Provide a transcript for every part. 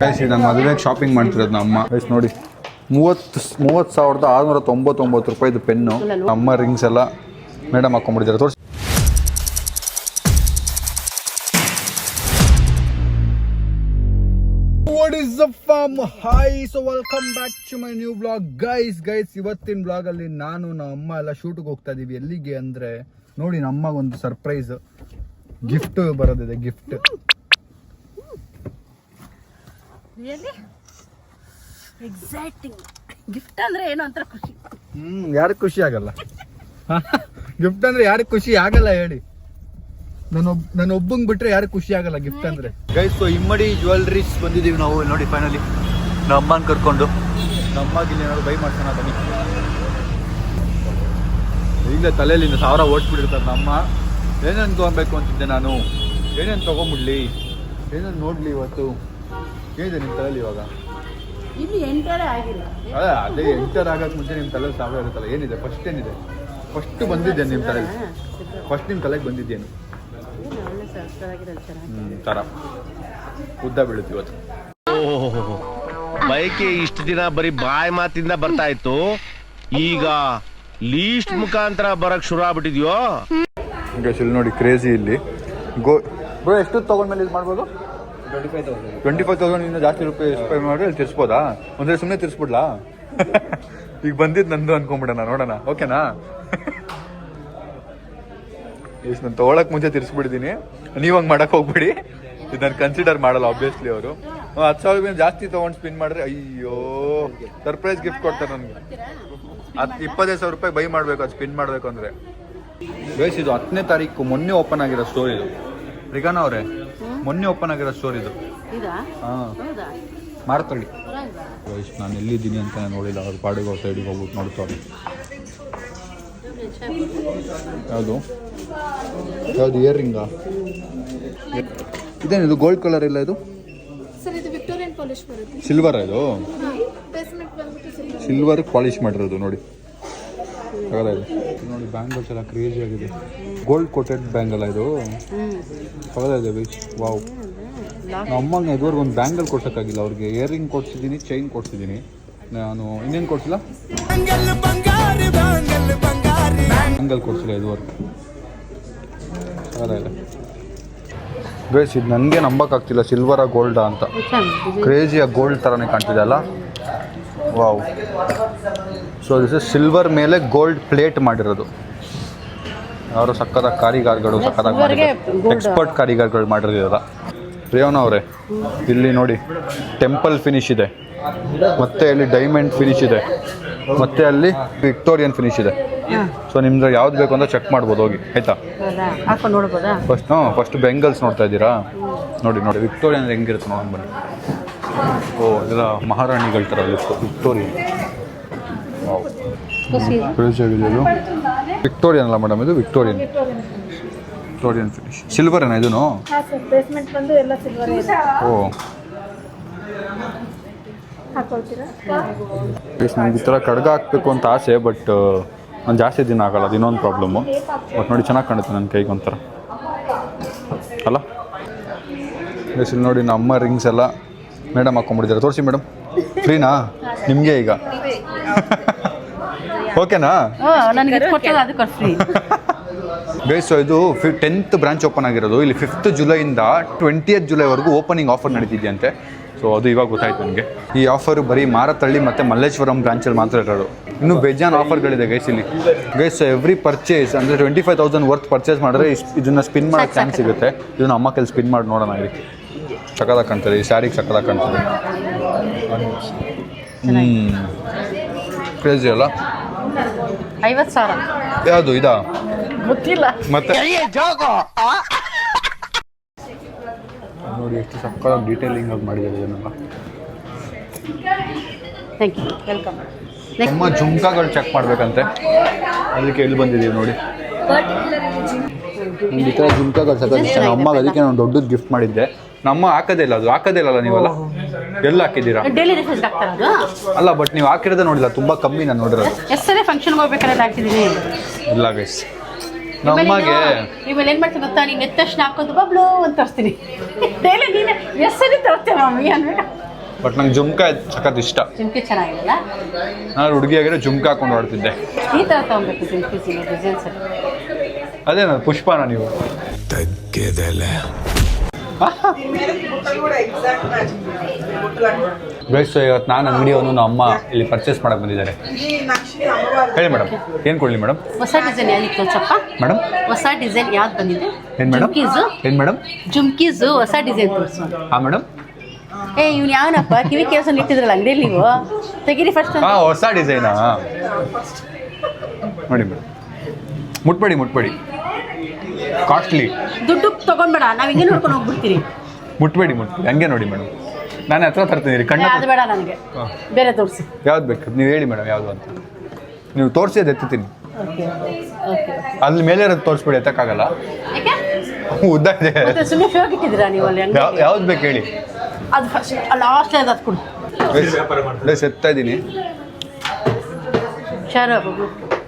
ನನ್ನ ಮದುವೆಗೆ ಶಾಪಿಂಗ್ ಮಾಡ್ತಿರೋದು ನಮ್ಮ ಅಮ್ಮ. ನೋಡಿ 30,699 ರೂಪಾಯಿದು ಪೆನ್ನು. ಅಮ್ಮ ರಿಂಗ್ಸ್ ಎಲ್ಲ ಮೇಡಮ್ ಹಾಕೊಂಡ್ಬಿಟ್ಟಿದ್ದಾರೆ. ತೋರಿಸಿ. What is up fam? Hi, so welcome back to my new vlog. Guys, ಇವತ್ತಿನ vlog ಅಲ್ಲಿ ನಾನು ನಮ್ಮ ಅಮ್ಮ ಎಲ್ಲ ಶೂಟ್ಗೆ ಹೋಗ್ತಾ ಇದೀವಿ. ಎಲ್ಲಿಗೆ ಅಂದ್ರೆ ನೋಡಿ, ನಮ್ಮ ಅಮ್ಮಗೊಂದು ಸರ್ಪ್ರೈಸ್ ಗಿಫ್ಟ್ ಬರೋದಿದೆ. Gift exciting. ಗಿಫ್ಟ್ ಅಂದ್ರೆ ಏನು ಅಂತ ಖುಷಿ. ಯಾರಿಗೆ ಖುಷಿ ಆಗಲ್ಲ? ಗಿಫ್ಟ್ ಅಂದ್ರೆ ಯಾರಿಗೆ ಖುಷಿ ಆಗಲ್ಲ ಹೇಳಿ? ನಾನು ಒಬ್ಬಂಗ್ ಬಿಟ್ರೆ ಯಾರಿಗೆ ಖುಷಿ ಆಗಲ್ಲ ಗಿಫ್ಟ್ ಅಂದ್ರೆ. ಗೈಸ್, ಸೊ ಇಮ್ಮಡಿ ಜ್ಯುವೆಲ್ರೀಸ್ ಬಂದಿದ್ದೀವಿ ನಾವು. ನೋಡಿ ಫೈನಲಿ ನಮ್ಮ ಅಮ್ಮನ ಕರ್ಕೊಂಡು ನಮ್ಮಾಗಿಲ್ಲಿ ಏನಾದ್ರು ಬೈ ಮಾಡ್ಸೋಣ ಬನ್ನಿ. ಈಗಲೇ ತಲೆಯಲ್ಲಿಂದ 1000 ಓಡಿಸ್ಬಿಟ್ಟಿರ್ತಾರೆ ನಮ್ಮ. ಏನೇನು ತೊಗೊಬೇಕು ಅಂತಿದ್ದೆ ನಾನು, ಏನೇನು ತೊಗೊಂಬಿಡ್ಲಿ, ಏನೇನು ನೋಡ್ಲಿ ಇವತ್ತು ಏನಿದೆ ನಿಮ್ಮ ತಲೆಯಲ್ಲಿ ಇವಾಗ? ಇಲ್ಲಿ ಎಂಟರ್ ಆಗಿಲ್ಲ. ಅದೇ ಎಂಟರ್ ಆಗಕ್ಕೆ ಮುಂಚೆ ನಿಮ್ಮ ತಲೆಯಲ್ಲಿ 1000 ಇರುತ್ತಲ್ಲ. ಏನಿದೆ ಫಸ್ಟ್? ಏನಿದೆ ಫಸ್ಟ್ ಬಂದಿದ್ದೆ ನಿಮ್ಮ ತಲೆಯಲ್ಲಿ? ಫಸ್ಟ್ ನಿಮ್ಮ ತಲೆಗೆ ಬಂದಿದ್ದೇನು? ತರ ಉದ್ದ ಬೀಳುತ್ತೆ ಇವತ್ತು. ಬೈಕೆ ಇಷ್ಟು ದಿನ ಬರೀ ಬಾಯಿ ಮಾತಿಂದ ಬರ್ತಾ ಇತ್ತು, ಈಗ ಲೀಸ್ಟ್ ಮುಖಾಂತರ ಬರಕ್ ಶುರು ಆಗ್ಬಿಟ್ಟಿದ್ಯೋ. ಇಲ್ಲಿ ನೋಡಿ ಕ್ರೇಜಿ. ಇಲ್ಲಿ ಬ್ರೋ ಎಷ್ಟು ತಗೊಂಡ್ಮೇಲೆ ಇದು ಮಾಡ್ಬೋದು? 25,000 ಇನ್ನೂ ಜಾಸ್ತಿ ರೂಪಾಯಿ ಮಾಡಿ ಇಲ್ಲಿ ತಿರ್ಸ್ಬೋದಾ? ಒಂದ್ರೆ ಸುಮ್ಮನೆ ತಿರ್ಸ್ಬಿಡ್ಲಾ? ಈಗ ಬಂದಿದ್ದು ನಂದು ಅನ್ಕೊಂಡ್ಬಿಡೋಣ, ನೋಡೋಣ. ಓಕೆನಾ? ಎಷ್ಟು ನಾನು ತೊಗೊಳಕ್ ಮುಂಚೆ ತಿರ್ಸ್ಬಿಡ್ತೀನಿ. ನೀವು ಹಂಗೆ ಮಾಡಕ್ ಹೋಗ್ಬಿಡಿ. ಇದು ನಾನು ಕನ್ಸಿಡರ್ ಮಾಡಲ್ಲ ಆಬ್ವಿಯಸ್ಲಿ. ಅವರು 10,000 ಜಾಸ್ತಿ ತೊಗೊಂಡು ಸ್ಪಿನ್ ಮಾಡಿದ್ರೆ ಅಯ್ಯೋ ಸರ್ಪ್ರೈಸ್ ಗಿಫ್ಟ್ ಕೊಡ್ತಾರೆ ನನಗೆ. 25,000 ರೂಪಾಯಿ ಬೈ ಮಾಡಬೇಕು ಅದು ಸ್ಪಿನ್ ಮಾಡಬೇಕು ಅಂದರೆ. ಗೈಸ್, ಇದು 10ನೇ ತಾರೀಕು ಮೊನ್ನೆ ಓಪನ್ ಆಗಿರೋ ಸ್ಟೋರ್ ಇದು. ರಿಗಾನ ಅವರೇ, ಮೊನ್ನೆ ಓಪನ್ ಆಗಿರೋ ಸ್ಟೋರ್ ಇದು. ಹಾಂ, ಮಾರ್ತಳ್ಳಿ. ಗೈಸ್, ನಾನು ಎಲ್ಲಿದ್ದೀನಿ ಅಂತ ನೋಡಿಲ್ಲ. ಅವ್ರ ಪಾಡಿಗೆ ಅವ್ರ ಸೈಡಿಗೆ ಹೋಗ್ಬಿಟ್ಟು ನೋಡ್ತಾರೆ. ಯಾವುದು ಯಾವುದು ಇಯರ್ ರಿಂಗಾ? ಇದೇನಿದು ಗೋಲ್ಡ್ ಕಲರ್ ಇಲ್ಲ ಇದು? ಸಿಲ್ವರ್ ಇದು? ಸಿಲ್ವರ್ ಪಾಲಿಶ್ ಮಾಡಿರೋದು ನೋಡಿ. ನೋಡಿ ಬ್ಯಾಂಗಲ್ಸ್ ಎಲ್ಲ ಕ್ರೇಜಿ ಆಗಿದೆ. ಗೋಲ್ಡ್ ಕೋಟೆಡ್ ಬ್ಯಾಂಗಲ್ ಇದು. ಇದೆ ಬೀಚ್. ವಾವ್. ನಮ್ಮ ಅಮ್ಮಂಗೆ ಇದುವರೆಗೂ ಒಂದು ಬ್ಯಾಂಗಲ್ ಕೊಡ್ಸೋಕ್ಕಾಗಿಲ್ಲ. ಅವ್ರಿಗೆ ಇಯರ್ ರಿಂಗ್ ಕೊಡ್ಸಿದ್ದೀನಿ, ಚೈನ್ ಕೊಡ್ಸಿದ್ದೀನಿ. ನಾನು ಇನ್ನೇನು ಕೊಡ್ಸಿಲ್ಲ, ಬ್ಯಾಂಗಲ್ ಕೊಡ್ಸಿಲ್ಲ ಇದುವರೆಗೂ. ಇದೆ ಗೈಸ್, ಇದು ನನಗೆ ನಂಬಕ್ಕಾಗ್ತಿಲ್ಲ. ಸಿಲ್ವರ ಗೋಲ್ಡಾ ಅಂತ. ಕ್ರೇಜಿಯಾಗಿ ಗೋಲ್ಡ್ ಥರನೇ ಕಾಣ್ತಿದೆ ಅಲ್ಲ? Wow. So this is silver ಮೇಲೆ ಗೋಲ್ಡ್ ಪ್ಲೇಟ್ ಮಾಡಿರೋದು. ಯಾರು ಸಕ್ಕದ ಕಾರಿಗಾರ್ಗಳು, ಸಕ್ಕದಾಗಿ ಮಾಡಿದ್ದಾರೆ. ಎಕ್ಸ್ಪರ್ಟ್ ಕಾರಿಗಾರ್ಗಳು ಮಾಡಿರೋದಲ್ಲ. ಪ್ರಿಯೋನ ಅವರೇ, ಇಲ್ಲಿ ನೋಡಿ ಟೆಂಪಲ್ ಫಿನಿಶ್ ಇದೆ, ಮತ್ತೆ ಇಲ್ಲಿ ಡೈಮಂಡ್ ಫಿನಿಶ್ ಇದೆ, ಮತ್ತೆ ಅಲ್ಲಿ ವಿಕ್ಟೋರಿಯನ್ ಫಿನಿಶ್ ಇದೆ. ಸೊ ನಿಮ್ದು ಯಾವ್ದು ಬೇಕು ಅಂತ ಚೆಕ್ ಮಾಡ್ಬೋದು ಹೋಗಿ, ಆಯ್ತಾ? ಫಸ್ಟ್ ಬೆಂಗಲ್ಸ್ ನೋಡ್ತಾ ಇದ್ದೀರಾ? ನೋಡಿ ವಿಕ್ಟೋರಿಯನ್ ಹೆಂಗಿರುತ್ತೆ ನೋಡೋಣ ಬನ್ನಿ. ಓ, ಇದೆಲ್ಲ ಮಹಾರಾಣಿಗಳ ಥರ ವಿಕ್ಟೋರಿಯನ್. ಇದು ವಿಕ್ಟೋರಿಯನ್ ಅಲ್ಲ ಮೇಡಮ್, ಇದು ವಿಕ್ಟೋರಿಯನ್ ಫಿನಿಶ್. ಸಿಲ್ವರ್ ಏನಾ ಇದೂ? ಓ, ನನಗೆ ಈ ಥರ ಕಡ್ಗ ಹಾಕಬೇಕು ಅಂತ ಆಸೆ, ಬಟ್ ನಾನು ಜಾಸ್ತಿ ದಿನ ಆಗಲ್ಲ. ಅದು ಇನ್ನೊಂದು ಪ್ರಾಬ್ಲಮ್ಮು. ಬಟ್ ನೋಡಿ ಚೆನ್ನಾಗಿ ಕಾಣುತ್ತೆ ನನ್ನ ಕೈಗೆ ಒಂಥರ ಅಲ್ಲ? ಇಲ್ಲಿ ನೋಡಿ ನಮ್ಮ ಅಮ್ಮ ರಿಂಗ್ಸ್ ಎಲ್ಲ ಮೇಡಮ್ ಹಾಕೊಂಡ್ಬಿಟ್ಟಿದ್ದಾರೆ. ತೋರಿಸಿ ಮೇಡಮ್. ಫ್ರೀನಾ ನಿಮಗೆ ಈಗ? ಓಕೆನಾ? ಗೈಸ್, ಸೊ ಇದು 10th ಬ್ರಾಂಚ್ ಓಪನ್ ಆಗಿರೋದು. ಇಲ್ಲಿ 5th ಜುಲೈಯಿಂದ 20th ಜುಲೈವರೆಗೂ ಓಪನಿಂಗ್ ಆಫರ್ ನಡೀತಿದೆಯಂತೆ. ಸೊ ಅದು ಇವಾಗ ಗೊತ್ತಾಯ್ತು ನನಗೆ. ಈ ಆಫರ್ ಬರೀ ಮಾರತಳ್ಳಿ ಮತ್ತು ಮಲ್ಲೇಶ್ವರಂ ಬ್ರಾಂಚಲ್ಲಿ ಮಾತ್ರ ಇರೋದು. ಇನ್ನೂ ಬೇಜಾನ್ ಆಫರ್ಗಳಿದೆ ಗೈಸ್ ಇಲ್ಲಿ. ಗೈಸ್, ಎವ್ರಿ ಪರ್ಚೇಸ್ ಅಂದರೆ 25,000 ವರ್ತ್ ಪರ್ಚೇಸ್ ಮಾಡಿದ್ರೆ ಇದನ್ನು ಸ್ಪಿನ್ ಮಾಡೋಕ್ಕೆ ಚಾನ್ಸ್ ಸಿಗುತ್ತೆ. ಇದನ್ನು ಅಮ್ಮ ಕೈಲಿ ಸ್ಪಿನ್ ಮಾಡಿ ನೋಡೋಣ. ಇಲ್ಲಿ ಸಕ್ಕದಾಗಿ ಕಾಣ್ತದೆ. ಈ ಸ್ಯಾರಿಗೆ ಸಕ್ಕದಾಗಿ ಕಾಣ್ತದೆ. ಕ್ರೇಜಿ ಅಲ್ಲ? 50,000. ಯಾವುದು ಇದಾ? ಗೊತ್ತಿಲ್ಲ. ಮತ್ತೆ ನೋಡಿ ಎಷ್ಟು ಸಕ್ಕದಾಗಿ ಡೀಟೇಲಿಂಗ್ ಆಗಿ ಮಾಡಿದ್ದಾರೆ ಇದನ್ನೆಲ್ಲ. Thank you, welcome. ನಮ್ಮ ಜುಮ್ಕಾಗಳು ಚೆಕ್ ಮಾಡಬೇಕಂತೆ, ಅದಕ್ಕೆ ಎಲ್ಲಿ ಬಂದಿದ್ದೀವಿ ನೋಡಿ. ಈ ಥರ ಜುಮ್ಕಾಗಳು ಸಕ್ಕದ ಇಷ್ಟ ನಮ್ಮ ಅಮ್ಮಗೆ. ಅದಕ್ಕೆ ನಾನು ದೊಡ್ಡದು ಗಿಫ್ಟ್ ಮಾಡಿದ್ದೆ. ನಮ್ಮ ಹಾಕೋದೇ ಇಲ್ಲ, ಅದು ಹಾಕೋದೇ ಇಲ್ಲ ನೀವೆಲ್ಲ. ಎಲ್ಲ ಹಾಕಿದ್ದೀರಾ? ಅಲ್ಲ, ಬಟ್ ನೀವು ಹಾಕಿರೋದೇ ನೋಡಿಲ್ಲ, ತುಂಬ ಕಮ್ಮಿ ನಾನು ನೋಡಿರೋದು. ಎಷ್ಟೇ ಫಂಕ್ಷನ್ಗೆ ಹೋಗ್ಬೇಕಾದ್ರೆ ಹಾಕ್ತಿದ್ದೀನಿ. ಇಲ್ಲ ಗೈಸ್, ನಮ್ಮಗೆ ಇವಾಗ ಏನು ಮಾಡ್ತೀನಿ ಗೊತ್ತಾ? ನೀನು ಎತ್ತಷ್ಟು ಹಾಕೋದು ಬಬ್ಲು ಅಂತ ತೋರಿಸ್ತೀನಿ. ಡೈಲಿ ನೀನು ಎಷ್ಟೇ ತೋರಿಸ್ತೇವೆ ಮಮ್ಮಿ ಅನ್ಬೇಕು. ಬಟ್ ನಂಗೆ ಜುಮ್ಕಾ ಸಖತ್ ಇಷ್ಟ. ಜುಮ್ಕಿ ಚೆನ್ನಾಗಿಲ್ಲ. ನಾನು ಹುಡುಗಿಯಾಗಿರೋ ಜುಮ್ಕಾ ಹಾಕೊಂಡು ಆಡ್ತಿದ್ದೆ. ಈ ಥರ ತೊಗೊಬೇಕು ಜುಮ್ಕೀಸ್ ಡಿಸೈನ್ಸ್. ಅದೇನ ಪುಷ್ಪನ ನೀವು? ಗೈಸ್ ಇವತ್ತು ನಾನು ಅಂಗಡಿಯವನು ನಮ್ಮ ಅಮ್ಮ ಇಲ್ಲಿ ಪರ್ಚೇಸ್ ಮಾಡಕ್ಕೆ ಬಂದಿದ್ದಾರೆ. ಹೇಳಿ ಮೇಡಮ್, ಏನು ಕೊಡಲಿ ಮೇಡಮ್? ಹೊಸ ಡಿಸೈನ್ ಯಾವ್ದು ತೋರ್ಸಪ್ಪ ಮೇಡಮ್? ಹೊಸ ಡಿಸೈನ್ ಯಾವ್ದು ಬಂದಿದೆ? ಏನು ಮೇಡಮ್? ಏನು ಮೇಡಮ್? ಜುಮ್ಕೀಸು ಹೊಸ ಡಿಸೈನ್ ತೋರಿಸು. ಹಾಂ ಮೇಡಮ್. ಇವ್ನು ಯಾವನಪ್ಪ ಕಿವಿ ಕೆಲಸ ಇಟ್ಟಿದ್ರಲ್ಲ ಅಂಗಡಿಯಲ್ಲಿ ನೀವು ತೆಗೀರಿ ಫಸ್ಟ್. ಹೊಸ ಡಿಸೈನಾ? ನೋಡಿ ಮೇಡಮ್, ಮುಟ್ಬೇಡಿ ಕಾಸ್ಟ್ಲಿ. ದುಡ್ಡು ತಗೊಂಡ್ಬೇಡ, ನಾವು ಹಿಂಗೆ ನೋಡ್ಕೊಂಡು ಹೋಗ್ಬಿಡ್ತೀರಿ. ಮುಟ್ಬೇಡಿ ಹಂಗೆ ನೋಡಿ ಮೇಡಮ್, ನಾನು ಹತ್ರ ತರ್ತೀನಿ ಕಣ್ಣು. ಅದು ಬೇಡ ನನಗೆ, ಬೇರೆ ತೋರಿಸಿ. ಯಾವ್ದು ಬೇಕು ನೀವು ಹೇಳಿ ಮೇಡಮ್, ಯಾವುದು ಅಂತ ನೀವು ತೋರಿಸಿ ಅದು ಎತ್ತುತ್ತೀನಿ. Okay okay. ಅಲ್ಲಿ ಮೇಲೆ ಇರೋದು ತೋರಿಸ್ಬೇಡಿ, ಎತ್ತಕ್ಕಾಗಲ್ಲ, ಯಾಕೆ ಉದ್ದ ಇದೆ. ಮತ್ತೆ ಸುಮ್ಮನೆ ಶೋಕ್ ಇಟ್ಟಿದ್ದೀರಾ ನೀವು ಅಲ್ಲಿ? ಯಾವ್ದು ಬೇಕು ಹೇಳಿ. ಅದು ಫಸ್ಟ್ ಲಾಸ್ಟ್ ಅದು ಕೊಡು. ಎತ್ತಾ ಇದ್ದೀನಿ. ಶರ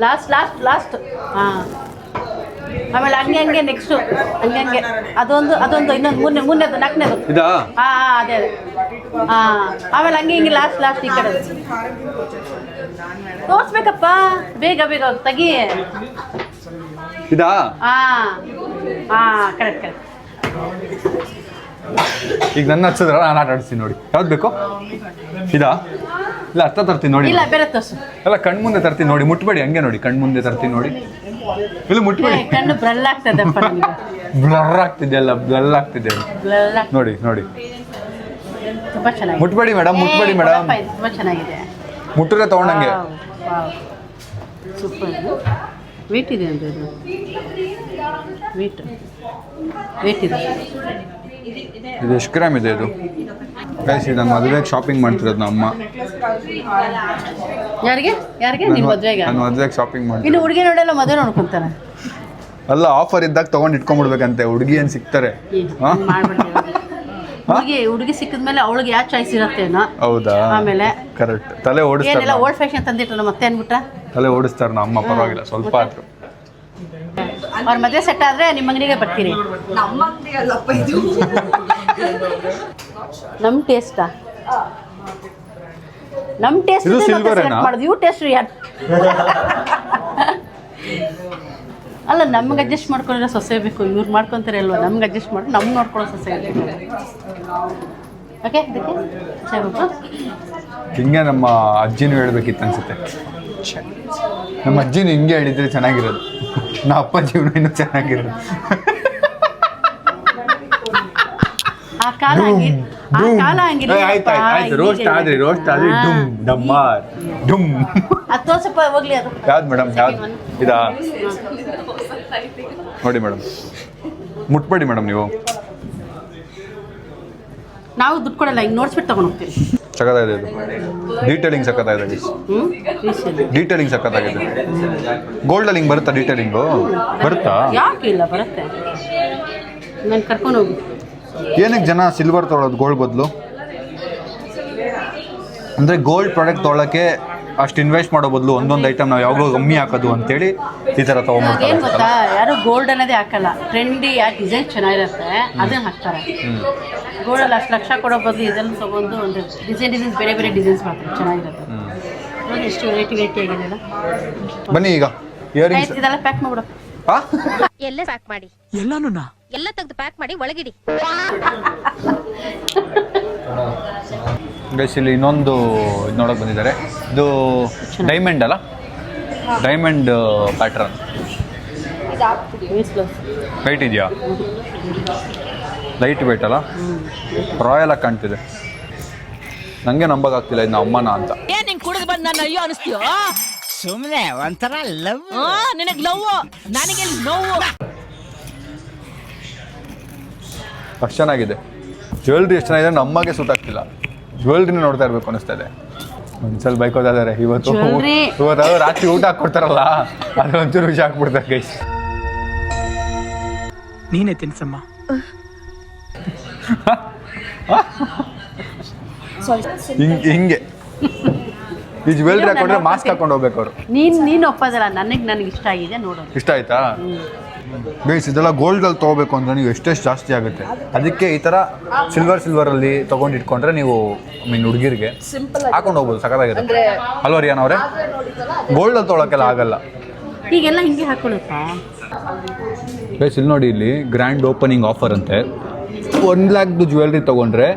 ಲಾಸ್ಟ್ ಹಾಂ. ಆಮೇಲೆ ಹಂಗೆ ನೆಕ್ಸ್ಟು ಹಂಗೆ ಅದೊಂದು ಇನ್ನೊಂದು ಮೂರನೇದು ನಾಲ್ಕನೇದು. ಇದಾ? ಹಾಂ ಅದೇ ಹಾಂ. ಆಮೇಲೆ ಹಂಗೆ ಲಾಸ್ಟ್ ಈ ಕಡೆ ತೋರಿಸ್ಬೇಕಪ್ಪ, ಬೇಗ ತೆಗಿ. ಇದಾ? ಹಾಂ ಕರೆಕ್ಟ್. ಈಗ ನನ್ನ ಹಚ್ಚಿದ್ರ ನಾನು ಆಟ ಆಡಿಸ್ತೀನಿ ನೋಡಿ. ಯಾವ್ದು ಬೇಕು? ಇದಾ? ಇಲ್ಲ ಹತ್ತ ತರ್ತೀನಿ ನೋಡಿ. ಇಲ್ಲ ಬೇರೆ ತೋರಿಸು. ಎಲ್ಲ ಕಣ್ಮುಂದೆ ತರ್ತೀನಿ ನೋಡಿ, ಮುಟ್ಬೇಡಿ ಹಂಗೆ ನೋಡಿ, ಕಣ್ಮುಂದೆ ತರ್ತೀನಿ ನೋಡಿ. ಇಲ್ಲ ಮುಟ್ಬೇಡಿ. ಕಣ್ಣು ಬ್ರಲ್ ಆಗ್ತದಪ್ಪ ನಿಮಗೆ. ಬ್ಲರ್ ಆಗ್ತಿದೆ ಅಲ್ಲ, ಬ್ಲರ್ ಆಗ್ತಿದೆ ನೋಡಿ. ತುಂಬ ಚೆನ್ನಾಗಿದೆ. ಮುಟ್ಬೇಡಿ ಮೇಡಮ್, ಮುಟ್ಬೇಡಿ ಮೇಡಮ್. ತುಂಬ ಚೆನ್ನಾಗಿದೆ. ಮುಟ್ಟಿದ್ರೆ ತಗೊಂಡಂಗೆ. ಸೂಪರ್. ವೇಟ್ ಇದೆ ಅಂತ ಇದು, ವೇಟ್ ಇದೆ. ಇದು ಎಷ್ಟು ಗ್ರಾಮ್ ಇದೆ ಇದು? ಗೈಸ್ ಇದು ನಾನು ಮದುವೆಗೆ ಶಾಪಿಂಗ್ ಮಾಡ್ತಿರೋದು ನಮ್ಮ ಅಮ್ಮ. ಯಾರಿಗೆ ನಿಮ್ಮ ಮದುವೆಗೆ? ನಾನು ಮದುವೆಗೆ ಶಾಪಿಂಗ್ ಮಾಡ್ತೀನಿ. ಇನ್ನು ಹುಡುಗಿ ನೋಡೆಲ್ಲ ಮದುವೆ ನೋಡ್ಕೊಂತಾರೆ. ಅಲ್ಲ, ಆಫರ್ ಇದ್ದಾಗ ತೊಗೊಂಡು ಇಟ್ಕೊಂಡ್ಬಿಡ್ಬೇಕಂತೆ, ಹುಡುಗಿ ಏನು ಸಿಗ್ತಾರೆ. ಹುಡುಗಿ ಸಿಕ್ಕಿದ್ಮೇಲೆ ಅವಳಿಗೆ ಯಾವ ಚಾಯ್ಸ್ ಇರತ್ತೇನೋ. ಹೌದಾ? ಆಮೇಲೆ ಕರೆಕ್ಟ್. ತಲೆ ಓಡಿಸ್ತಾರೆ. ಏನೆಲ್ಲ ಓಲ್ಡ್ ಫ್ಯಾಷನ್ ತಂದಿಟ್ರಲ್ಲ ಮತ್ತೆ ಅನ್ಬಿಟ್ಟ ತಲೆ ಓಡಿಸ್ತಾರೆ ನಮ್ಮ ಅಮ್ಮ. ಪರವಾಗಿಲ್ಲ, ಸ್ವಲ್ಪ ಆದ್ರು. ಅವ್ರ ಮದುವೆ ಸೆಟ್ ಆದ್ರೆ ನಿಮ್ಮ ಅಂಗಡಿಗೆ ಬರ್ತೀರಿ. ನಮ್ಮ ಟೇಸ್ಟಾ? ನಮ್ಮ ಟೇಸ್ಟ್ ಇದು ಸಿಲ್ವರೇನಾ? ಮಾಡೋದು ಇವು ಟೇಸ್ಟ್ ಯಾರು? ಅಲ್ಲ, ನಮ್ಗೆ ಅಡ್ಜಸ್ಟ್ ಮಾಡ್ಕೊಂಡಿರೋ ಸೊಸೆ ಬೇಕು. ಇವ್ರು ಮಾಡ್ಕೊತಾರೆ ಅಲ್ವಾ, ನಮ್ಗೆ ಅಡ್ಜಸ್ಟ್ ಮಾಡಿ ನಮ್ಗೆ ನೋಡ್ಕೊಳ್ಳೋ ಸೊಸೆ ಬೇಕು. ಓಕೆ, ಇದಕ್ಕೆ ಹಿಂಗೆ ನಮ್ಮ ಅಜ್ಜಿನೂ ಹೇಳ್ಬೇಕಿತ್ತು ಅನ್ಸುತ್ತೆ. ನಮ್ಮ ಅಜ್ಜಿನೂ ಹಿಂಗೆ ಹೇಳಿದ್ರೆ ಚೆನ್ನಾಗಿರೋದು. ನಮ್ಮ ಅಪ್ಪ ಜೀವನ ಇನ್ನೂ ಚೆನ್ನಾಗಿರೋದು. ಆ ಕಾಲ ಆಯ್ತು. ರೋಸ್ಟ್ ಆದ್ರಿ ಡುಮ್ ಡಮ್ಮಾರ್ ಡುಮ್. ಅದು ತೋರ್ಸಪ್ಪ ಹೋಗ್ಲಿ. ಅದು ಯಾವ್ದು ಮೇಡಮ್? ಯಾವ್ದು? ಇದಾ? ನೋಡಿ ಮೇಡಮ್, ಮುಟ್ಬೇಡಿ ಮೇಡಮ್ ನೀವು. ನಾವು ದುಡ್ಡು ಕೊಡಲ್ಲ, ಹಿಂಗೆ ನೋಡ್ಸ್ಬಿಟ್ಟು ತಗೊಂಡು ಹೋಗ್ತೀವಿ. ಸಖತ್ತಾಗಿದೆ ಇದು. ಡೀಟೇಲಿಂಗ್ ಸಖತ್ತಾಗಿದೆ. ಡೀಟೇಲಿಂಗ್ ಸಖತ್ತಾಗಿದೆ. ಗೋಲ್ಡಲ್ಲಿ ಹಿಂಗೆ ಬರುತ್ತಾ ಡೀಟೇಲಿಂಗು? ಬರುತ್ತಾ? ಯಾಕೆ ಇಲ್ಲ, ಬರುತ್ತೆ. ನಾನು ಕರ್ಕೊಂಡು ಹೋಗಿ. ಏನಕ್ಕೆ ಜನ ಸಿಲ್ವರ್ ತೊಗೊಳೋದು ಗೋಲ್ಡ್ ಬದಲು? ಅಂದರೆ ಗೋಲ್ಡ್ ಪ್ರಾಡಕ್ಟ್ ತೊಗೊಳಕ್ಕೆ ಅಷ್ಟು ಇನ್ವೆಸ್ಟ್ ಮಾಡೋ ಬದಲು ಒಂದೊಂದು ಐಟಮ್ ನಾವು ಯಾವಾಗಲೂ ಕಮ್ಮಿ ಹಾಕೋದು ಅಂತೇಳಿ ಈ ಥರ ತೊಗೊಂಡ್ಬಿಡ್ತಾರೆ. ಏನು ಗೊತ್ತಾ, ಯಾರು ಗೋಲ್ಡ್ ಅನ್ನೋದೇ ಹಾಕಲ್ಲ. ಟ್ರೆಂಡಿ ಯಾವ ಡಿಸೈನ್ ಚೆನ್ನಾಗಿರುತ್ತೆ ಅದನ್ನು ಹಾಕ್ತಾರೆ. ಗೋಲ್ಡಲ್ಲಿ ಅಷ್ಟು ಲಕ್ಷ ಕೊಡೋ ಬದಲು ಇದನ್ನು ತೊಗೊಂಡು ಒಂದು ಡಿಸೈನ್ಸ್ ಬೇರೆ ಡಿಸೈನ್ಸ್ ಮಾಡ್ತಾರೆ, ಚೆನ್ನಾಗಿರುತ್ತೆ. ನೋಡಿ ಎಷ್ಟು ವೆರೈಟಿ ಆಗಿದೆಲ್ಲ. ಬನ್ನಿ ಈಗ ಇಯರಿಂಗ್ಸ್ ಇದೆಲ್ಲ ಪ್ಯಾಕ್ ಮಾಡ್ಬಿಡು. ಎಲ್ಲ ಪ್ಯಾಕ್ ಮಾಡಿ, ಎಲ್ಲ ತೆಗೆದು ಪ್ಯಾಕ್ ಮಾಡಿ ಒಳಗಿಡಿ. ಗೈಸ್ ಇಲ್ಲಿ ಇನ್ನೊಂದು ಇದು ನೋಡೋಕೆ ಬಂದಿದ್ದಾರೆ. ಇದು ಡೈಮಂಡ್ ಅಲ್ಲ, ಡೈಮಂಡ್ ಪ್ಯಾಟ್ರನ್. ಲೈಟ್ ಇದೆಯಾ? ಲೈಟ್ ವೇಟ್ ಅಲ್ಲ, ರಾಯಲ್ ಆಗಿ ಕಾಣ್ತಿದೆ. ನನಗೆ ನಂಬಕ್ಕಾಗ್ತಿಲ್ಲ ಇದು ಅಮ್ಮನ ಅಂತ. ನಿಂಗೆ ಕುಡಿದು ಬಂದು ನಾನು ಅಯ್ಯೋ ಅನಿಸ್ತೀಯೋ? ಸುಮ್ಮನೆ ಒಂಥರ ಲವ್. ನಿನಗೆ ಲವ್, ನನಗೆ ನೋವು. ಅಷ್ಟು ಚೆನ್ನಾಗಿದೆ. ಜ್ಯುವೆಲ್ರಿ ಎಷ್ಟು ಚೆನ್ನಾಗಿದೆ, ನಮ್ಮಗೆ ಸೂಟ್ ಆಗ್ತಿಲ್ಲ. ಜ್ಯುವೆಲ್ರಿನ ನೋಡ್ತಾ ಇರಬೇಕು ಅನಿಸ್ತಾ ಇದೆ. ಒಂದ್ಸಲ ಬೈಕ್ ಹೋಗ್ತಾ ಇದ್ದಾರೆ ಇವತ್ತು ರಾತ್ರಿ ಊಟ ಹಾಕ್ಕೊಡ್ತಾರಲ್ಲ, ಅದು ಒಂಚೂರು ವಿಷಯ ಹಾಕ್ಬಿಡ್ತಾರೆ ಗೈಸ್. ನೀನೇ ತಿನ್ಸಮ್ಮ. ಹಿಂಗೆ ಈ ಜ್ಯುವೆಲ್ರಿ ಹಾಕೊಂಡ್ರೆ ಮಾಸ್ಕ್ ಹಾಕೊಂಡು ಹೋಗ್ಬೇಕು ಅವರು. ನೀನು ಒಪ್ಪೋದಲ್ಲ, ನನಗೆ ಇಷ್ಟ ಆಗಿದೆ ನೋಡೋದು. ಇಷ್ಟ ಆಯ್ತಾ? ಗೈಸ್ ಇದೆಲ್ಲ ಗೋಲ್ಡಲ್ಲಿ ತೊಗೋಬೇಕು ಅಂದರೆ ನೀವು ಎಷ್ಟೆಷ್ಟು ಜಾಸ್ತಿ ಆಗುತ್ತೆ. ಅದಕ್ಕೆ ಈ ಥರ ಸಿಲ್ವರಲ್ಲಿ ತೊಗೊಂಡು ಇಟ್ಕೊಂಡ್ರೆ ನೀವು ಹುಡುಗಿರಿಗೆ ಹಾಕೊಂಡು ಹೋಗ್ಬೋದು, ಸಖತ್ತಾಗಿರುತ್ತೆ ಅಲ್ವಾ ರಿಯಾನ್ ಅವರೇ? ಗೋಲ್ಡಲ್ಲಿ ತೊಗೊಳಕ್ಕೆಲ್ಲ ಆಗಲ್ಲ. ಈಗೆಲ್ಲ ಹಿಂಗೆ ಹಾಕೊಳ್ಳುತ್ತಾ? ಗೈಸ್ ಇಲ್ಲಿ ನೋಡಿ, ಇಲ್ಲಿ ಗ್ರ್ಯಾಂಡ್ ಓಪನಿಂಗ್ ಆಫರ್ ಅಂತೆ. 1 ಲ್ಯಾಕ್ದು ಜ್ಯುವೆಲ್ರಿ ತೊಗೊಂಡ್ರೆ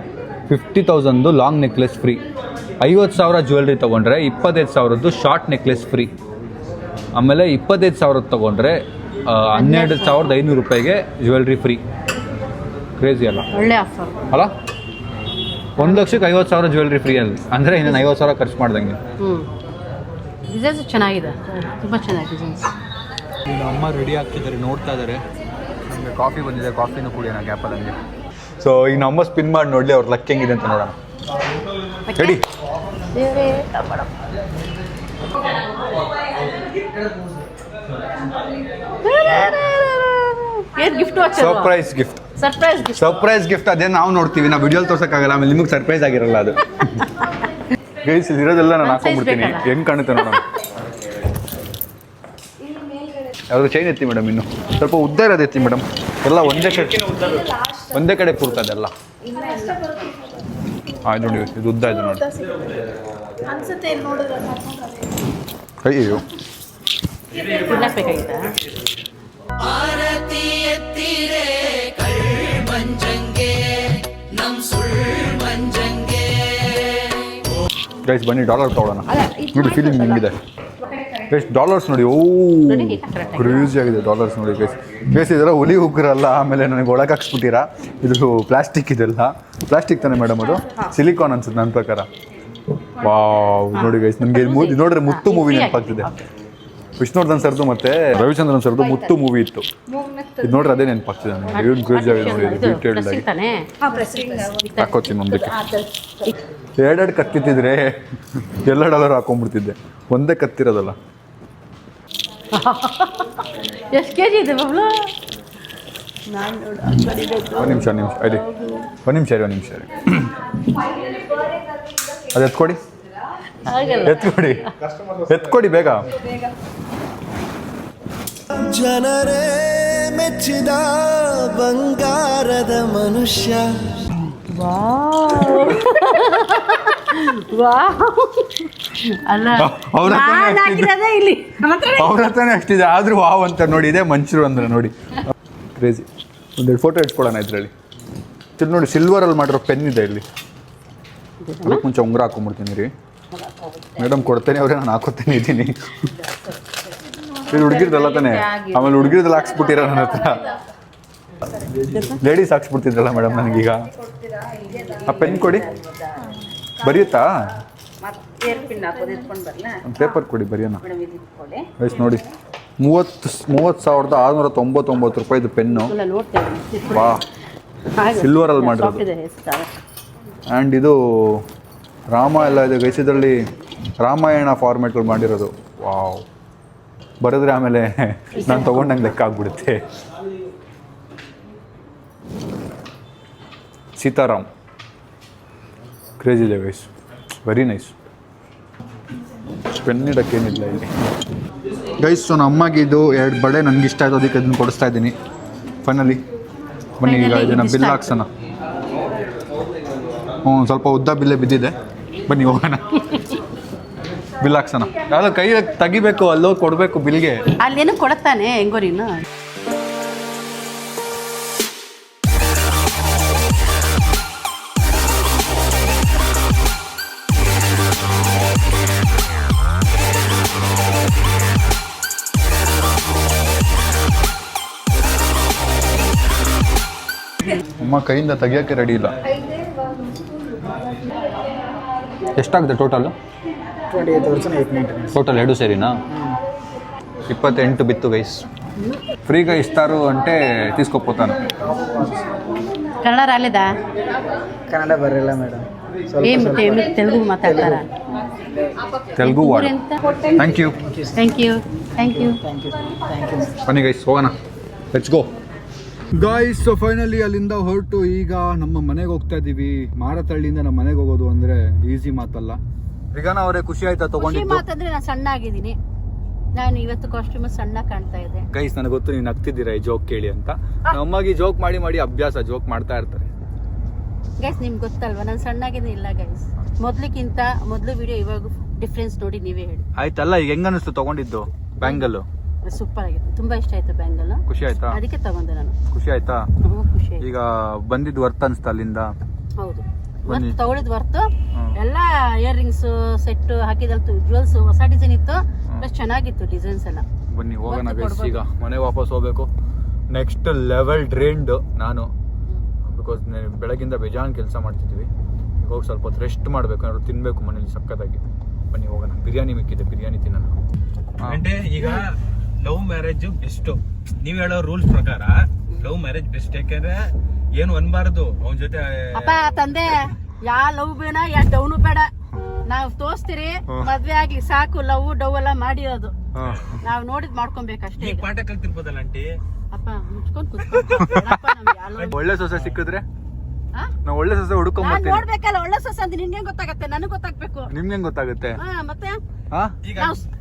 50,000 ಲಾಂಗ್ ನೆಕ್ಲೆಸ್ ಫ್ರೀ. 50,000 ಜ್ಯುವೆಲ್ರಿ ತೊಗೊಂಡ್ರೆ 25,000 ಶಾರ್ಟ್ ನೆಕ್ಲೆಸ್ ಫ್ರೀ. ಆಮೇಲೆ 25,000 ತೊಗೊಂಡ್ರೆ 12,500 ರೂಪಾಯಿಗೆ ಜ್ಯುವೆಲ್ರಿ ಫ್ರೀ. ಕ್ರೇಜಿ ಅಲ್ಲ? ಒಳ್ಳೆ ಆಫರ್ ಅಲ್ಲ? 1,50,000 ಜ್ಯುವೆಲ್ರಿ ಫ್ರೀ ಅಲ್ಲಿ ಅಂದರೆ ಇನ್ನೇನು 50,000 ಖರ್ಚು ಮಾಡ್ದಂಗೆ. ಡಿಸೈನ್ಸ್ ಚೆನ್ನಾಗಿದೆ, ತುಂಬ ಚೆನ್ನಾಗಿದೆ ಡಿಸೈನ್ಸ್. ಈಗ ಅಮ್ಮ ರೆಡಿ ಆಗ್ತಿದ್ದಾರೆ, ನೋಡ್ತಾ ಇದ್ದಾರೆ. ನಮಗೆ ಕಾಫಿ ಬಂದಿದೆ, ಕಾಫಿನೂ ಕುಡಿಯೋಣ ಗ್ಯಾಪಲ್ಲಿ. ಸೊ ಈಗ ನಮ್ಮ ಸ್ಪಿನ್ ಮಾಡಿ ನೋಡಲಿ ಅವ್ರ ಲಕ್ ಹೆಂಗಿದೆ ಅಂತ ನೋಡೋಣ. ರೆಡಿ? ಏನು gift? Surprise gift. Surprise gift ಅದೇ ನಾವು ನೋಡ್ತೀವಿ, ನಾವು ವಿಡಿಯೋಲಿ ತೋರ್ಸೋಕ್ಕಾಗಲ್ಲ, ಆಮೇಲೆ ನಿಮಗೆ ಸರ್ಪ್ರೈಸ್ ಆಗಿರಲ್ಲ ಅದು. ಗೈಸ್ ಇರೋದೆಲ್ಲ ನಾನು ಹಾಕೊಂಡ್ಬಿಡ್ತೀನಿ, ಹೆಂಗೆ ಕಾಣುತ್ತೆ ನೋಡೋಣ. ಯಾವ್ದು ಚೈನ್ ಎತ್ತಿ ಮೇಡಮ್, ಇನ್ನು ಸ್ವಲ್ಪ ಉದ್ದ ಇರೋದು ಎತ್ತಿ ಮೇಡಮ್. ಎಲ್ಲ ಒಂದೇ ಕಡೆ ಕೂರ್ತದೆಲ್ಲ. ಆಯ್ತು ನೋಡಿ, ಇದು ಉದ್ದ ಇದೆ ನೋಡಿ. ಅಯ್ಯೋ ಗೈಸ್ ಬನ್ನಿ ಡಾಲರ್ ತೊಗೊಳ್ಳೋಣ. ನೋಡಿ ಫೀಲಿಂಗ್ ಹೆಂಗಿದೆ ಗೈಸ್. ಡಾಲರ್ಸ್ ನೋಡಿ, ಓ ಕ್ರೇಜಿ ಆಗಿದೆ ಡಾಲರ್ಸ್ ನೋಡಿ ಗೈಸ್. ಗೈಸ್ ಇದರ ಹುಲಿ ಉಗ್ರಲ್ಲ, ಆಮೇಲೆ ನನಗೆ ಒಳಗೆ ಹಾಕ್ಸ್ಬಿಟ್ಟಿರಾ. ಇದು ಪ್ಲಾಸ್ಟಿಕ್, ಇದೆಲ್ಲ ಪ್ಲಾಸ್ಟಿಕ್ ತಾನೆ ಮೇಡಮ್? ಅದು ಸಿಲಿಕಾನ್ ಅನ್ಸುತ್ತೆ ನನ್ನ ಪ್ರಕಾರ. ವಾವ್ ನೋಡಿ ಗೈಸ್, ನನಗೆ ಇದು ನೋಡ್ರೆ ಮುತ್ತು ಮೂವಿ ನೆನಪಾಗ್ತಿದೆ. ವಿಷ್ಣುವರ್ಧನ್ ಸರ್ದು ಮತ್ತೆ ರವಿಚಂದ್ರನ್ ಸರ್ದು ಮುತ್ತು ಮೂವಿ ಇತ್ತು. ಇದು ನೋಡ್ರೆ ಅದೇ ನೆನಪಾಗ್ತಿದೆ ನನಗೆ. ಏನು ಕ್ರೇಜಿ ಆಗಿದೆ ನೋಡಿ, ಡೀಟೇಲ್ಡ್ ಆಗಿ ಹಾಕೋತೀನಿ. ಒಂದಕ್ಕೆ 2 ಕತ್ತಿತ್ತಿದ್ರೆ ಎಲ್ಲ ಡಾಲರ್ ಹಾಕೊಂಡ್ಬಿಡ್ತಿದ್ದೆ, ಒಂದೇ ಕತ್ತಿರೋದಲ್ಲ. ಎಷ್ಟು ಕೆ ಜಿ ಇದೆ ಬಬ್ಲು? ಒಂದು ನಿಮಿಷ ಅಡಿ, ಒಂದು ನಿಮಿಷ ರೀ. ಅದು ಎತ್ಕೊಡಿ ಬೇಗ. ಜನರೇ ಮೆಚ್ಚಿದ ಬಂಗಾರದ ಮನುಷ್ಯ. ಅಲ್ಲ ಅವ್ರ ಹತ್ರನೇ ಅಷ್ಟಿದೆ, ಆದ್ರೂ ವಾವ್ ಅಂತ ನೋಡಿ. ಇದೆ ಮನುಷ್ಯರು ಅಂದ್ರೆ ನೋಡಿ ಕ್ರೇಜಿ. ಒಂದೆರಡು ಫೋಟೋ ಇಟ್ಕೊಳ್ಳೋಣ ಇದರಲ್ಲಿ. ಇದು ನೋಡಿ ಸಿಲ್ವರಲ್ಲಿ ಮಾಡಿರೋ ಪೆನ್ ಇದೆ ಇಲ್ಲಿ. ಅದಕ್ಕೆ ಮುಂಚೆ ಉಂಗುರ ಹಾಕೊಂಡ್ಬಿಡ್ತೀನಿ ರೀ ಮೇಡಮ್. ಕೊಡ್ತೇನೆ ಅವರೇ, ನಾನು ಹಾಕೋತೇನೆ ಇದ್ದೀನಿ. ಇದು ಹುಡುಗಿರ್ದಲ್ಲ ತಾನೆ? ಆಮೇಲೆ ಹುಡುಗಿರ್ದೆಲ್ಲ ಹಾಕ್ಸ್ಬಿಟ್ಟಿರ ನನ್ನ ಹತ್ರ. ಲೇಡೀಸ್ ಹಾಕ್ಸ್ಬಿಡ್ತಿದ್ರಲ್ಲ ಮೇಡಮ್ ನನಗೀಗ. ಆ ಪೆನ್ ಕೊಡಿ, ಬರೆಯುತ್ತಾ? ಪೇಪರ್ ಕೊಡಿ, ಬರೆಯೋಣ. ವಯಸ್ಸು ನೋಡಿ, 30,699 ರೂಪಾಯಿದು ಪೆನ್ನು. ವಾ, ಸಿಲ್ವರಲ್ಲಿ ಮಾಡಿರೋದು. ಆ್ಯಂಡ್ ಇದು ರಾಮ ಎಲ್ಲ ಇದೆ ಗೈಸ್, ಇದರಲ್ಲಿ ರಾಮಾಯಣ ಫಾರ್ಮೆಟಲ್ಲಿ ಮಾಡಿರೋದು. ವಾವ್, ಬರೆದ್ರೆ ಆಮೇಲೆ ನಾನು ತೊಗೊಂಡಂಗೆ ಲೆಕ್ಕ ಆಗ್ಬಿಡುತ್ತೆ. ಸೀತಾರಾಮ್, ಕ್ರೇಜಿ ಇದೆ ಗೈಸ್, ವೆರಿ ನೈಸ್. ಪೆನ್ ಇಡೋಕ್ಕೇನಿಲ್ಲ ಇಲ್ಲಿ ಗೈಸ್. ಸೊ ನಮ್ಮ ಅಮ್ಮಗೆ ಇದು 2 ಬಳೆ ನನಗೆ ಇಷ್ಟ ಆಯಿತು, ಅದಕ್ಕೆ ಅದನ್ನು ಕೊಡಿಸ್ತಾ ಇದ್ದೀನಿ ಫೈನಲಿ. ಬನ್ನಿ ಈಗ ಇದನ್ನು ಬಿಲ್ ಹಾಕ್ಸೋಣ. ಸ್ವಲ್ಪ ಉದ್ದ ಬಿಲ್ಲೇ ಬಿದ್ದಿದೆ, ಬನ್ನಿ ಹೋಗೋಣ ಬಿಲ್ ಹಾಕ್ಸೋಣ. ಯಾವ್ದು ಕೈ ತೆಗಿಬೇಕು, ಅಲ್ಲೋ ಕೊಡಬೇಕು ಬಿಲ್ಗೆ. ಅಲ್ಲೇನು ಕೊಡುತ್ತಾನೆ ಹೆಂಗೋ ನೀನು. ಅಮ್ಮ ಕೈಯಿಂದ ತೆಗಿಯೋಕ್ಕೆ ರೆಡಿ ಇಲ್ಲ. ಎಷ್ಟಾಗುತ್ತೆ ಟೋಟಲ್? టోటల్ 2 సేరీనా 28 బిత్తు గైస్. ఫ్రీగా ఇస్తారు అంటే తీసుకోపోతాను. కన్నడ రాలేదా? కన్నడ బర్రెలా మేడం. ఏమి తెలుగు మాట్లాడతారా? తెలుగు వాడు. Thank you. ಬನ್ನಿ ಗೈಸ್ ಹೋಗೋಣ, let's go guys. So finally ಅಲ್ಲಿಂದ ಹೊರಟು ಈಗ ನಮ್ಮ ಮನೆಗೆ ಹೋಗ್ತಾ ಇದ್ದೀವಿ. ಮಾರತಳ್ಳಿಯಿಂದ ನಮ್ಮ ಮನೆಗೆ ಹೋಗೋದು ಅಂದರೆ ಈಸಿ ಮಾತಲ್ಲ. ರಿಗಾನ ಅವರೇ ಖುಷಿ ಆಯ್ತಾ ತಗೊಂಡಿದ್ದು? ಮಾತಂದ್ರೆ ನಾನು ಸಣ್ಣ ಆಗಿದ್ದೀನಿ. ನಾನು ಇವತ್ತು ಕಾಸ್ಟ್ಯೂಮ್ ಸಣ್ಣ ಕಾಣ್ತಾ ಇದೆ. ಗೈಸ್ ನನಗೆ ಗೊತ್ತು ನೀವು ನಗ್ತಿದ್ದೀರಾ ಈ ಜೋಕ್ ಕೇಳಿ ಅಂತ. ನಮ್ಮಗೆ ಜೋಕ್ ಮಾಡಿ ಮಾಡಿ ಅಭ್ಯಾಸ, ಜೋಕ್ ಮಾಡ್ತಾ ಇರ್ತಾರೆ. ಗೈಸ್ ನಿಮ್ಗೆ ಗೊತ್ತಲ್ವಾ ನಾನು ಸಣ್ಣಾಗೇನೆ ಇಲ್ಲ ಗೈಸ್. ಮೊದಲು ವಿಡಿಯೋ ಇವಾಗ ಡಿಫ್ರೆನ್ಸ್ ನೋಡಿ ನೀವೇ ಹೇಳಿ. ಆಯ್ತಲ್ಲ, ಈಗ ಹೆಂಗ ಅನಿಸ್ತು ತಗೊಂಡಿದ್ದು ಬ್ಯಾಂಗಲ್? ಸೂಪರ್ ಆಗಿತ್ತು, ತುಂಬಾ ಇಷ್ಟ ಆಯ್ತು ಬ್ಯಾಂಗಲ್. ಖುಷಿ ಆಯ್ತಾ? ಅದಕ್ಕೆ ತಗೊಂಡೆ ನಾನು. ಖುಷಿ ಆಯ್ತಾ? ಖುಷಿ ಆಯ್ತು. ಈಗ ಬಂದಿದ್ದು ವರ್ತ್ ಅನ್ಸ್ತಾ ಅಲ್ಲಿಂದ? ಹೌದು, ತಗೊಳಿದ್ ವರ್ತು. ಎಲ್ಲ ಇಯರ್ ರಿಂಗ್ಸ್ ಸೆಟ್ ಹಾಕಿದಂತು ಜ್ಯುವೆಲ್ಸ್ ಹೊಸ ಡಿಸೈನ್ ಇತ್ತು, ಪ್ಲಸ್ ಚೆನ್ನಾಗಿತ್ತು ಡಿಸೈನ್ಸ್ ಎಲ್ಲ. ಬನ್ನಿ ಹೋಗೋಣ ಗೈಸ್, ಈಗ ಮನೆ ವಾಪಸ್ ಹೋಗ್ಬೇಕು. ನೆಕ್ಸ್ಟ್ ಲೆವೆಲ್ ಡ್ರೈನ್ಡ್ ನಾನು, ಬಿಕಾಸ್ ಬೆಳಗಿಂದ ಬೇಜಾನ್ ಕೆಲಸ ಮಾಡ್ತಿದ್ವಿ. ಈಗ ಹೋಗಿ ಸ್ವಲ್ಪ ಹೊತ್ತು ರೆಸ್ಟ್ ಮಾಡಬೇಕು, ಏನಾದ್ರು ತಿನ್ಬೇಕು ಮನೇಲಿ ಸಕ್ಕತ್ತಾಗಿ. ಬನ್ನಿ ಹೋಗೋಣ, ಬಿರಿಯಾನಿ ಮಿಕ್ಕಿದೆ, ಬಿರಿಯಾನಿ ತಿನ್ನೋಣ. ಅಂದ್ರೆ ಈಗ ಲವ್ ಮ್ಯಾರೇಜ್ ಬೆಸ್ಟ್. ನೀವ್ ಹೇಳೋ ರೂಲ್ಸ್ ಪ್ರಕಾರ ಲವ್ ಮ್ಯಾರೇಜ್ ಬೆಸ್ಟ್. ಯಾಕಂದ್ರೆ ಏನು ಅನ್ಬಾರದು ಅವನ ಜೊತೆ. ಅಪ್ಪ ತಂದೆ, ಯಾ ಲವ್ ಬೇಡ ಯಾ ಡೌನು ಬೇಡ, ನಾವ್ ತೋರಿಸ್ತೀರಿ ಮದ್ವೆ ಆಗಿ ಸಾಕು. ಲವ್ ಡವ್ ಎಲ್ಲ ಮಾಡಿರೋದು ನಾವ್ ನೋಡಿದ್ ಮಾಡ್ಕೊಬೇಕಷ್ಟೇ. ಈಗ ಪಾಠ ಕಲ್ತಿರ್ಬೋದಲ್ಲ ಆಂಟಿ. ಅಪ್ಪ ಮುಚ್ಕೊಂಡ್ ಕೂತ್ಕೊಂಡು ಒಳ್ಳೆ ಸೊಸೆ ಸಿಕ್ಕಿದ್ರೆ ನಾವು ಒಳ್ಳೆ ಸೊಸೆ ಹುಡ್ಕೊಂಡ್ ಬರ್ತೀವಿ. ನೋಡ್ಬೇಕಲ್ಲ ಒಳ್ಳೆ ಸೊಸೆ ಅಂತ ನಿನ್ಗೆ ಗೊತ್ತಾಗತ್ತೆ, ನನಗ್ ಗೊತ್ತಾಗ್ಬೇಕು. ನಿಮ್ಗೆ ಗೊತ್ತಾಗುತ್ತೆ? ಮತ್ತೆ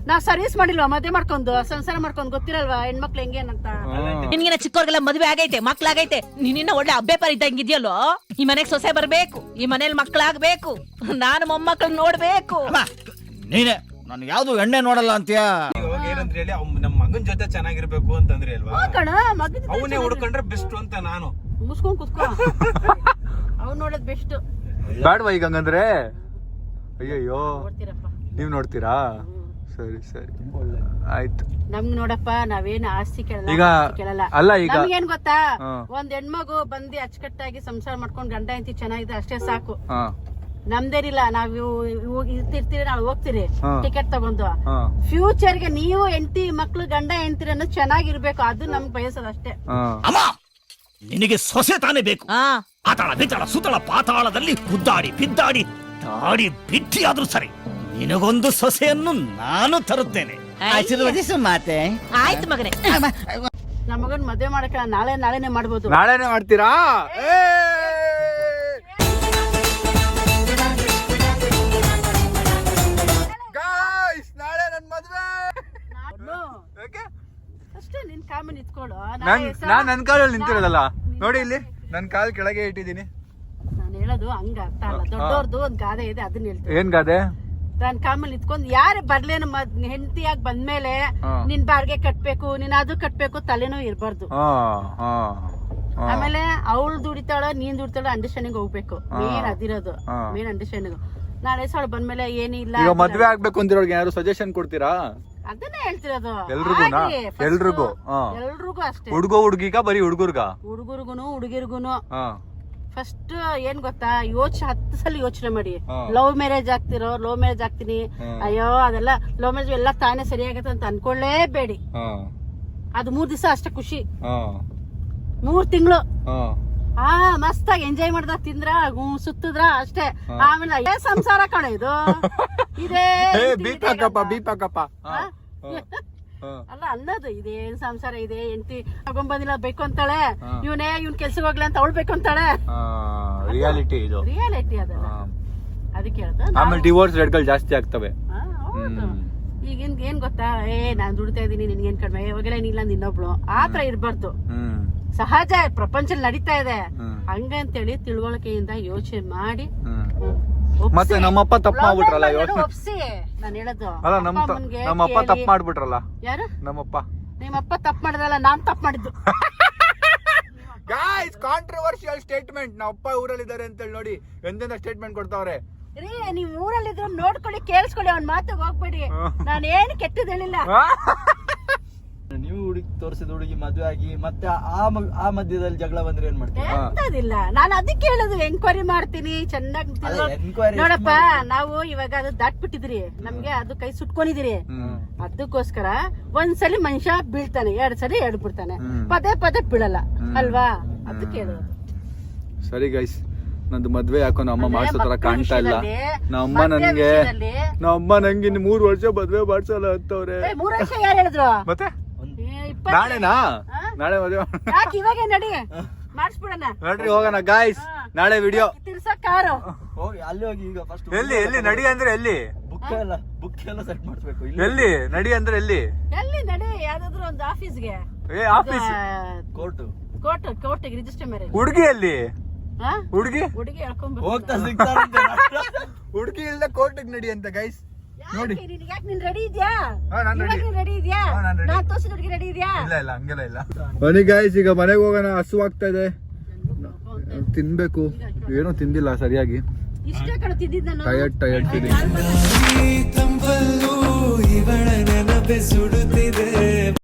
ನಾವ್ ಸರ್ವಿಸ್ ಮಾಡಿಲ್ವಾ, ಮದ್ವೆ ಮಾಡ್ಕೊಂಡು ಸಂಸಾರ ಮಾಡ್ಕೊಂಡು ಗೊತ್ತಿರಲ್ವಾ ಹೆಣ್ಮಕ್ಳು ಹೆಂಗೇನಂತ. ನಿನ್ಗಿನ ಚಿಕ್ಕವ್ರಿಗೆಲ್ಲ ಮದ್ವೆ ಆಗೈತೆ, ಮಕ್ಳಾಗೈತೆ, ನೀನಿನ್ನ ಒಳ್ಳೆ ಅಬ್ಬೆಪರ್ ಇದ್ದಂಗಿದ್ಯಲ್ಲೋ. ಈ ಮನೆಗ್ ಸೊಸೆ ಬರ್ಬೇಕು, ಈ ಮನೇಲಿ ಮಕ್ಳಾಗ್ಬೇಕು, ನಾನು ಮೊಮ್ಮಕ್ಳನ್ನ ನೋಡ್ಬೇಕು. ನೀನೆ ನಾನು ಯಾವ್ದು ಎಣ್ಣೆ ನೋಡಲ್ಲ ಅಂತೀಯಾ? ಇವಾಗ ಏನಂದ್ರೆ ಹೇಳಿ, ನಮ್ಮ ಮಗನ್ ಜೊತೆ ಚೆನ್ನಾಗಿರ್ಬೇಕು ಅಂತಂದ್ರೆ ಅಲ್ವಾ, ಕಣ ಮಗನ್ ಅವನೇ ಹುಡ್ಕೊಂಡ್ರೆ ಬೆಸ್ಟ್ ಅಂತ ನಾನು. ಮುಸ್ಕೊಂಡ್ ಕುತ್ಕೋ, ಅವ್ನು ನೋಡೋದ್ ಬೆಸ್ಟ್. ಬ್ಯಾಡ್ವಾ ಈಗ ಹಂಗಂದ್ರೆ? ಅಯ್ಯಯ್ಯೋ, ನೋಡ್ತೀರಪ್ಪ ನೀವ್ ನೋಡ್ತೀರಾ? ಸರಿ ಸರಿ ಆಯ್ತು. ನಮ್ಗ್ ನೋಡಪ್ಪ, ನಾವೇನು ಆಸ್ತಿ ಕೇಳಲ್ಲ, ಈಗ ಕೇಳಲ್ಲ. ಅಲ್ಲ, ಈಗ ನಮ್ಗೇನ್ ಗೊತ್ತಾ, ಒಂದ್ ಹೆಣ್ಮಗು ಬಂದು ಅಚ್ಚುಕಟ್ಟಾಗಿ ಸಂಸಾರ ಮಾಡ್ಕೊಂಡ್ ಗಂಡ ಹೆಂಡತಿ ಚೆನ್ನಾಗಿದೆ ಅಷ್ಟೇ ಸಾಕು. ನಮ್ದೇನಿಲ್ಲ, ನಾವ್ ಇರ್ತಿರ್ತೀರಿ, ನಾವ್ ಹೋಗ್ತೀರಿ ಟಿಕೆಟ್ ತಗೊಂಡು. ಫ್ಯೂಚರ್ ಗೆ ನೀವು ಹೆಂಡತಿ ಮಕ್ಳು ಗಂಡ ಹೆಂಡತಿರಿ ಅನ್ನೋದು ಚೆನ್ನಾಗಿರ್ಬೇಕು, ಅದು ನಮ್ಗ್ ಬಯಸೋದು ಅಷ್ಟೇ. ಅಮ್ಮ ನಿನಗೆ ಸೊಸೆ ತಾನೇ ಬೇಕು. ಆತಾಳ ಬಿತ್ತಾಳ ಸುತ್ತಳ ಪಾತಾಳದಲ್ಲಿ ಉದ್ದಾಡಿ ಬಿದ್ದಾಡಿ ದಾಡಿ ಬಿಟ್ಟಿ ಆದ್ರೂ ಸರಿ, ನಿನಗೊಂದು ಸೊಸೆಯನ್ನು ನಾನು ತರುತ್ತೇನೆ. ಆಶೀರ್ವದಿಸು ಮಾತೆ. ಆಯ್ತು ಮಗನೇ. ನಮ್ಮ ಮಗನ್ ಮದ್ವೆ ಮಾಡಕ ನಾಳೆನೆ ಮಾಡ್ಬೋದು. ನಾಳೆನೆ ಮಾಡ್ತೀರಾ? ನಾಳೆ ನನ್ ಮದ್ವೆ ಅಷ್ಟೇ, ನಿನ್ ಕಾಮನ್ ಇತ್ಕೊಳ್ಳು. ನಾನ್ ನನ್ ಕಾಲಲ್ಲಿ ನಿಂತಿರೋದಲ್ಲ ನೋಡಿ, ಇಲ್ಲಿ ನನ್ ಕಾಲ್ ಕೆಳಗೆ ಇಟ್ಟಿದ್ದೀನಿ. ನಾನು ಹೇಳೋದು ಹಂಗ ಅರ್ಥ ಅಲ್ಲ, ದೊಡ್ಡವ್ರದ್ದು ಒಂದ್ ಗಾದೆ ಇದೆ, ಅದನ್ನ ಹೇಳ್ತೀನಿ. ಏನ್ ಗಾದೆ? ನಾನ್ ಕಾಮಲ್ಲಿ ಇತ್ಕೊಂಡ್ ಯಾರು ಬರ್ಲೇನು ಹೆಂಡತಿಯಾಗಿ ಬಂದ್ಮೇಲೆ ನಿನ್ ಬಾರ್ಗೆ ಕಟ್ಬೇಕು, ನೀನ್ ಅದು ಕಟ್ಬೇಕು, ತಲೆನೂ ಇರ್ಬಾರ್ದು. ಆಮೇಲೆ ಅವಳು ದುಡಿತಾಳ, ನೀನ್ ದುಡಿತಾಳ, ಅಂಡರ್ಸ್ಟ್ಯಾಂಡಿಂಗ್ ಹೋಗ್ಬೇಕು. ಮೇನ್ ಅದಿರೋದು, ಮೇನ್ ಅಂಡರ್ಸ್ಟ್ಯಾಂಡಿಂಗ್. ನಾಳೆ ಸಾಳ ಬಂದ್ಮೇಲೆ ಏನಿಲ್ಲ. ಈಗ ಮದ್ವೆ ಆಗ್ಬೇಕು ಅಂತಿರೋರ್ಗೆ ಯಾರು ಸಜೆಷನ್ ಕೊಡ್ತೀರಾ? ಅದನ್ನೇ ಹೇಳ್ತಿರೋದು. ಎಲ್ರಿಗೂ ಅಷ್ಟೇ. ಹುಡ್ಗಿಗ ಬರೀ ಹುಡುಗರಿಗುನು ಹುಡುಗಿರ್ಗುನು ಫಸ್ಟ್ ಏನ್ ಗೊತ್ತಾ, 10 ಸಲ ಯೋಚನೆ ಮಾಡಿ. ಲವ್ ಮ್ಯಾರೇಜ್ ಆಗ್ತಿರೋ, ಲವ್ ಮ್ಯಾರೇಜ್ ಆಗ್ತೀನಿ, ಅಯ್ಯೋ ಅದೆಲ್ಲ ಲವ್ ಮ್ಯಾರೇಜ್ ಎಲ್ಲ ತಾನೇ ಸರಿಯಾಗತ್ತೆ ಅಂತ ಅನ್ಕೊಳ್ಳೇಬೇಡಿ. ಅದು 3 ದಿವಸ ಅಷ್ಟೇ ಖುಷಿ, 3 ತಿಂಗಳು ಮಸ್ತಾಗಿ ಎಂಜಾಯ್ ಮಾಡ್ದ, ತಿಂದ್ರ ಸುತ್ತದ್ರ ಅಷ್ಟೇ. ಆಮೇಲೆ ಸಂಸಾರ ಕಣ ಇದು. ಇದೇ ಅಲ್ಲ ಅನ್ನೋದು, ಇದೇನ್ ಸಂಸಾರ ಇದೆ, ಎಂಟಿ ತಗೊಂಡ್ಬಂದಿಲ್ಲ ಬೇಕು ಅಂತಾಳೆ, ಇವ್ನ್ ಕೆಲ್ಸಕ್ಕೆ ಹೋಗ್ಲಿ ಅಂತ ಅವಳು ಬೇಕು ಅಂತಾಳೆ. ರಿಯಾಲಿಟಿ ಇದು, ರಿಯಾಲಿಟಿ ಅದಲ್ಲ. ಅದಕ್ಕೆ ಹೇಳ್ದ. ಆಮೇಲೆ ಡಿವೋರ್ಸ್ ರೇಟ್ಗಳು ಜಾಸ್ತಿ ಆಗ್ತವೆ. ಈಗ ಏನ್ ಗೊತ್ತಾ, ನಾನ್ ದುಡಿತಾ ಇದೀನಿ, ನಿನ್ಗೇನ್ ಕಡಿಮೆ, ಇವಾಗೆಲ್ಲ ಏನಿಲ್ಲ ಇನ್ನೊಬ್ಳು ಆತರ ಇರ್ಬಾರ್ದು. ಸಹಜ, ಪ್ರಪಂಚದಲ್ಲಿ ನಡೀತಾ ಇದೆ ಹಂಗಂತೇಳಿ ತಿಳುವಳಿಕೆಯಿಂದ ಯೋಚನೆ ಮಾಡಿ. ಮತ್ತೆ ನಮ್ಮಪ್ಪ ತಪ್ಪು ಮಾಡ್ಬಿಟ್ರಲ್ಲ, ಒಪ್ಸಿ. ನಾನು ಹೇಳೋದು ಅಲ್ಲ, ನಮ್ಮಪ್ಪ ತಪ್ಪು ಮಾಡ್ಬಿಟ್ರಲ್ಲ. ಯಾರು? ನಿಮ್ಮಪ್ಪ ತಪ್ಪು ಮಾಡಿದ್ರಲ್ಲ, ನಾನ್ ತಪ್ಪು ಮಾಡಿದ್ದು. Guys, controversial statement. ನಮ್ಮಪ್ಪ ಊರಲ್ಲಿದ್ದಾರೆ ಅಂತೇಳಿ ನೋಡಿ ಎಂತೆಂತ ಸ್ಟೇಟ್ಮೆಂಟ್ ಕೊಡ್ತಾವ್ರೆ. ರೀ, ನೀವ್ ಊರಲ್ಲಿದ್ರು ನೋಡ್ಕೊಳ್ಳಿ, ಕೇಳಿಸ್ಕೊಳ್ಳಿ, ಅವ್ನ ಮಾತಿಗೆ ಹೋಗ್ಬೇಡಿ. ನಾನು ಏನು ಕೆಟ್ಟದ್ದು ಹೇಳಿಲ್ಲ. ನೀವು ಹುಡುಗಿ ತೋರಿಸಿದ ಹುಡುಗಿ ಮದುವೆ ಆಗಿ ಮತ್ತೆ ಆ ಮಧ್ಯದಲ್ಲಿ ಜಗಳ ಬಂದ್ರೆ ಏನ್ ಮಾಡ್ತೀವಿ? ಎಂತದಿಲ್ಲ, ನಾನು ಅದಕ್ಕೆ ಹೇಳುದು, ಎಂಕ್ವೈರಿ ಮಾಡ್ತೀನಿ ಚೆನ್ನಾಗಿ. ನೋಡಪ್ಪ, ನಾವು ಇವಾಗ ಅದು ದಾಟ್ಬಿಟ್ಟಿದ್ರಿ, ನಮ್ಗೆ ಅದು ಕೈ ಸುಟ್ಕೊಂಡಿದಿರಿ. ಅದಕ್ಕೋಸ್ಕರ ಒಂದ್ಸಲಿ ಮನುಷ್ಯ ಬೀಳ್ತಾನೆ, 2 ಸರಿ ಹೇಳ್ಬಿಡ್ತಾನೆ, ಪದೇ ಪದೇ ಬೀಳಲ್ಲ ಅಲ್ವಾ? ಅದಕ್ಕೆ ಹೇಳುದು. ಸರಿ ಗೈಸ್, ನಂದು ಮದ್ವೆ ಯಾಕೋ ನಮ್ಮ ಮಾಡ್ಸೋ ತರ ಕಾಣ್ತಾ ಇಲ್ಲ. ನಮ್ಮ ನಂಗೆ 3 ವರ್ಷ ಮದ್ವೆ ಮಾಡ್ಸಲ್ಲ ಅಂತವ್ರೆ. 3 ವರ್ಷ ಯಾರು ಹೇಳಿದ್ರು? ಮತ್ತೆ ನಾಳೆನಾ? ನಾಳೆ ಮದ್ವೆ ಯಾಕೆ ಇವಾಗ ನಡಿ ಮಾಡಿಸ್ಬಿಡೋಣ, ನೋಡ್ರಿ ಹೋಗೋಣ ಗಾಯ್ಸ್. ನಾಳೆ ವಿಡಿಯೋ ತಿರ್ಸಕ್ ಕಾರು ಹೋಗಿ ಅಲ್ಲಿ ಹೋಗಿ ಈಗ ಫಸ್ಟ್ ಎಲ್ಲಿ ನಡಿ ಅಂದ್ರೆ ಎಲ್ಲಿ ಬುಕ್ ಎಲ್ಲ ಸೆಟ್ ಮಾಡಿಸ್ಬೇಕು ಎಲ್ಲಿ ನಡಿ ಅಂದ್ರೆ ಎಲ್ಲಿ ಎಲ್ಲಿ ನಡೆ ಯಾವ್ದಾದ್ರು ಒಂದು ಆಫೀಸ್ಗೆ ಆಫೀಸ್ ಕೋರ್ಟಿಗೆ ರಿಜಿಸ್ಟರ್ ಮ್ಯಾರೇಜ್. ಹುಡುಗಿ ಎಲ್ಲಿ ಹುಡುಗಿ ಹುಡುಗಿ ಹೇಳ್ಕೊಂಡ್ ಹೋಗ್ತಾ ಸಿಗ್ತಾರಂತೆ ಹುಡುಗಿ ಇಲ್ದ ಕೋರ್ಟಿಗೆ ನಡಿ ಅಂತ ಗೈಸ್ ನೋಡಿ. ಯಾಕೆ ನೀನ್ ರೆಡಿ ಇದ್ಯಾ? ನಾನ್ ready. ರೆಡಿ ಇದ್ಯಾ? ನಾನ್ ready. ನಾನ್ ತೋರಿಸಿದ ಹುಡುಗಿ ರೆಡಿ ಇದ್ಯಾ? ಇಲ್ಲ ಹಂಗೆಲ್ಲ ಇಲ್ಲ. ಬನ್ನಿ ಗೈಸ್ ಈಗ ಮನೆಗೆ ಹೋಗೋಣ, ಹಸುವಾಗ್ತಾ ಇದೆ, ತಿನ್ಬೇಕು. ಏನೋ ತಿಂದಿಲ್ಲ ಸರಿಯಾಗಿ, ಇಷ್ಟೇ ಕಣ ತಿಂದಿದ್ದು ನಾನು. ಟಯರ್ಡ್ ತಂಪಲ್ಲೂ ಇವಳ ನೆನಪೆ ಸುಡುತ್ತಿದೆ.